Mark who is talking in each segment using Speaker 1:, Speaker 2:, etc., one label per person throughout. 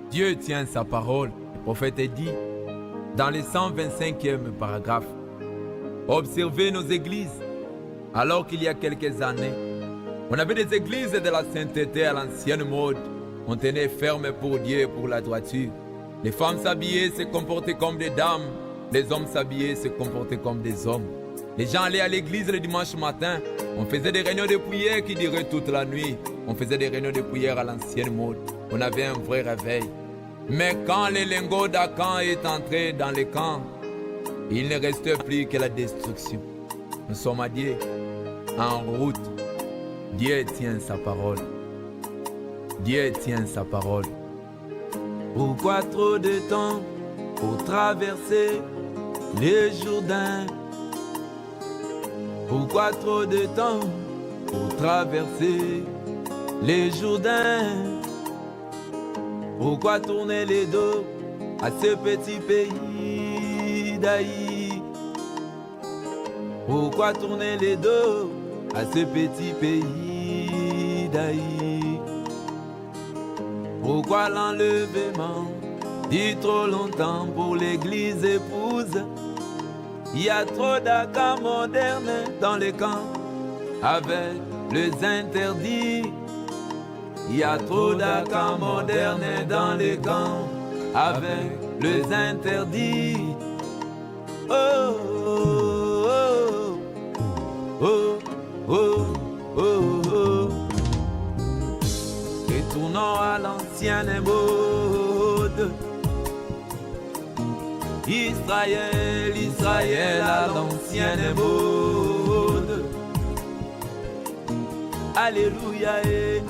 Speaker 1: Dieu tient sa parole. Le prophète est dit dans le 125e paragraphe. Observez nos églises. Alors qu'il y a quelques années, on avait des églises de la sainteté à l'ancienne mode. On tenait ferme pour Dieu et pour la droiture. Les femmes s'habillaient, se comportaient comme des dames. Les hommes s'habillaient, se comportaient comme des hommes. Les gens allaient à l'église le dimanche matin. On faisait des réunions de prière qui duraient toute la nuit. On faisait des réunions de prière à l'ancienne mode. On avait un vrai réveil. Mais quand le lingot d'Akan est entré dans les camps, il ne restait plus que la destruction. Nous sommes à Dieu, en route. Dieu tient sa parole. Dieu tient sa parole. Pourquoi trop de temps pour traverser les Jourdains? Pourquoi trop de temps pour traverser les Jourdains? Pourquoi tourner les dos à ce petit pays d'Aïe? Pourquoi tourner les dos à ce petit pays d'Aïe? Pourquoi l'enlèvement dit trop longtemps pour l'église épouse? Il y a trop d'accords modernes dans les camps avec les interdits. Il y a trop d'accords modernes dans les camps avec les interdits. Oh, oh, oh, oh, oh, oh. Retournons à l'ancienne mode. Israël, Israël à l'ancienne mode. Alléluia,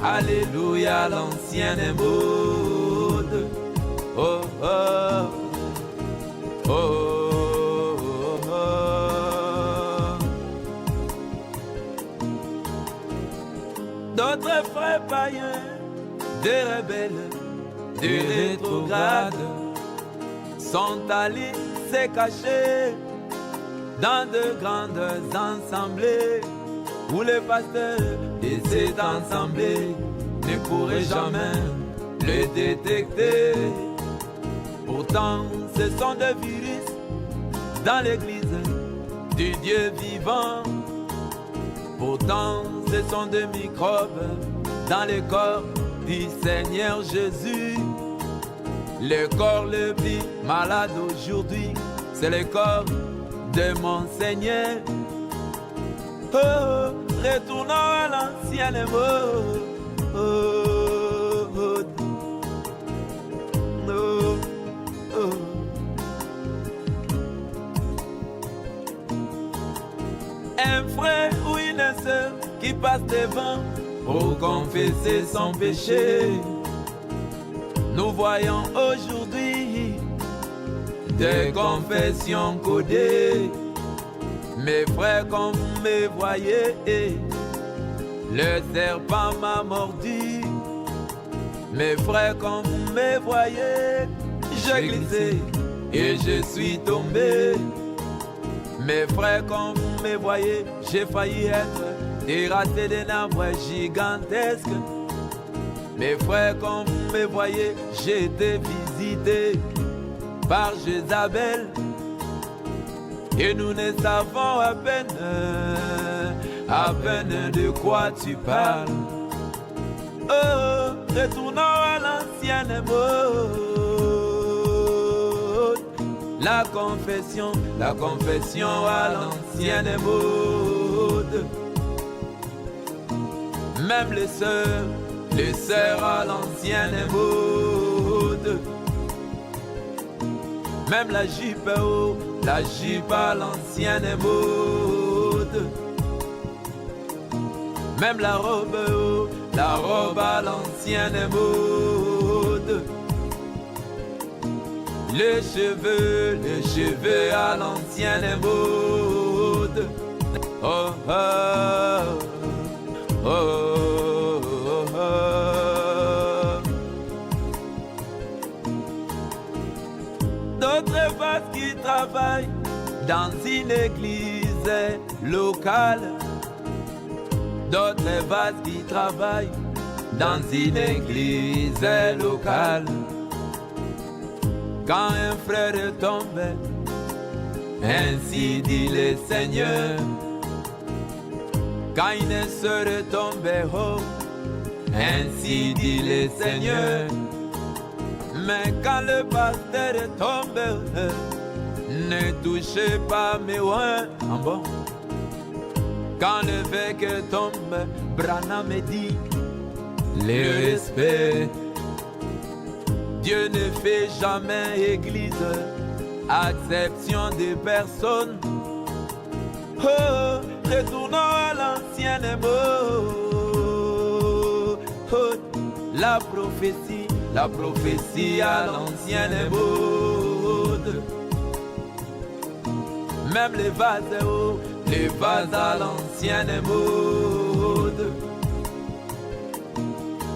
Speaker 1: alléluia, l'ancienne mode. Oh, oh, oh, oh, oh. D'autres frères païens, des rebelles, des rétrogrades, sont allés se cacher dans de grandes assemblées où les pasteurs de cette assemblée ne pourraient jamais le détecter. Pourtant, ce sont des virus dans l'église du Dieu vivant. Pourtant, ce sont des microbes dans le corps du Seigneur Jésus. Le corps le plus malade aujourd'hui, c'est le corps de mon Seigneur. Oh, retournons à l'ancienne mode. Oh, oh, oh, oh. Un frère ou une sœur qui passe devant pour confesser son péché. Nous voyons aujourd'hui des confessions codées. Mes frères, comme vous me voyez, le serpent m'a mordu. Mes frères, comme vous me voyez, j'ai glissé et je suis tombé. Mes frères, comme vous me voyez, j'ai failli être terrassé d'un arbre gigantesque. Mes frères, comme vous me voyez, j'ai été visité par Jézabel. Et nous ne savons à peine de quoi tu parles. Oh, retournons à l'ancienne mode. La confession à l'ancienne mode. Même les sœurs à l'ancienne mode. Même la jupe à l'ancienne mode. Même la robe à l'ancienne mode. Les cheveux à l'ancienne mode. Oh, oh, oh, oh, oh. D'autres femmes qui travaillent dans une église locale d'autres vastes qui travaillent dans une église locale. Quand un frère tombe, ainsi dit le Seigneur. Quand une sœur tombe, oh, ainsi dit le Seigneur. Mais quand le pasteur tombe, ne touchez pas mes oins. Ah bon? Quand l'évêque tombe, Branham me dit le respect. Dieu ne fait jamais église, acception de personne. Oh, retournons à l'ancienne mode. Oh, la prophétie à l'ancienne mode. Même les vases, oh, les vases à l'ancienne mode.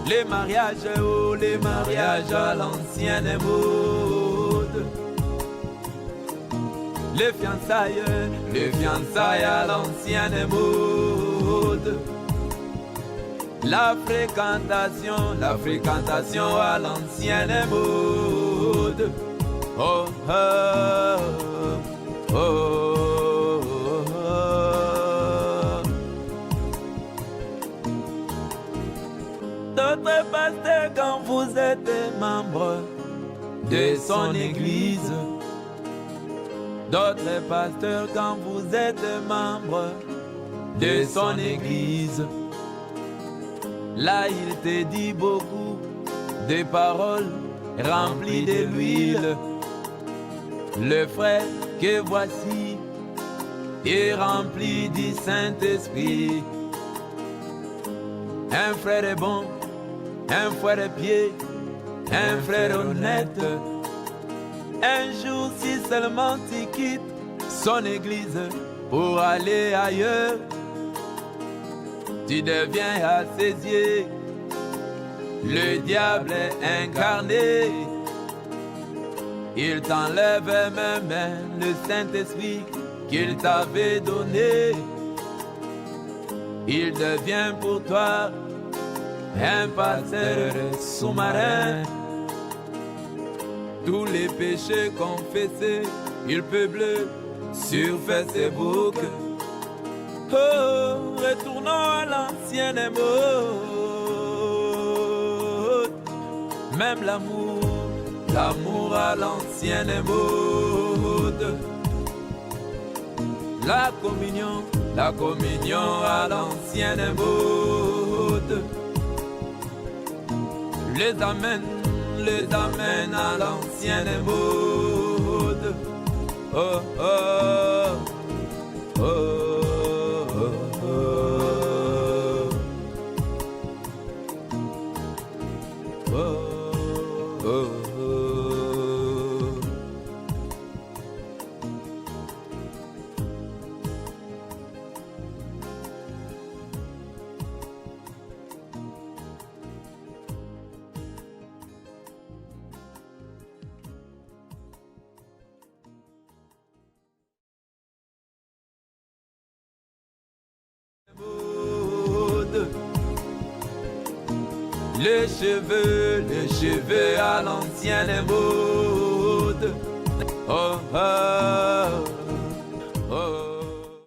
Speaker 1: Les mariages, oh, les mariages à l'ancienne mode. Les fiançailles à l'ancienne mode. La fréquentation à l'ancienne mode. Oh, oh, oh, oh, oh. D'autres pasteurs quand vous êtes membre de son église. D'autres pasteurs quand vous êtes membre de son église. Là il te dit beaucoup de paroles remplies de l'huile. Le frère que voici est rempli du Saint-Esprit. Un frère est bon, un frère pied, un frère honnête. Un jour si seulement tu quittes son église pour aller ailleurs, tu deviens à ses yeux le diable incarné. Il t'enlève même le Saint-Esprit qu'il t'avait donné. Il devient pour toi un pasteur sous-marin. Tous les péchés confessés, il peuple sur Facebook. Oh, retournons à l'ancienne mode. Même l'amour à l'ancienne mode. La communion à l'ancienne mode. Les amens à l'ancienne mode. Oh, oh, oh, oh, oh. Oh, oh, oh. Les cheveux à l'ancienne mode. Oh, oh.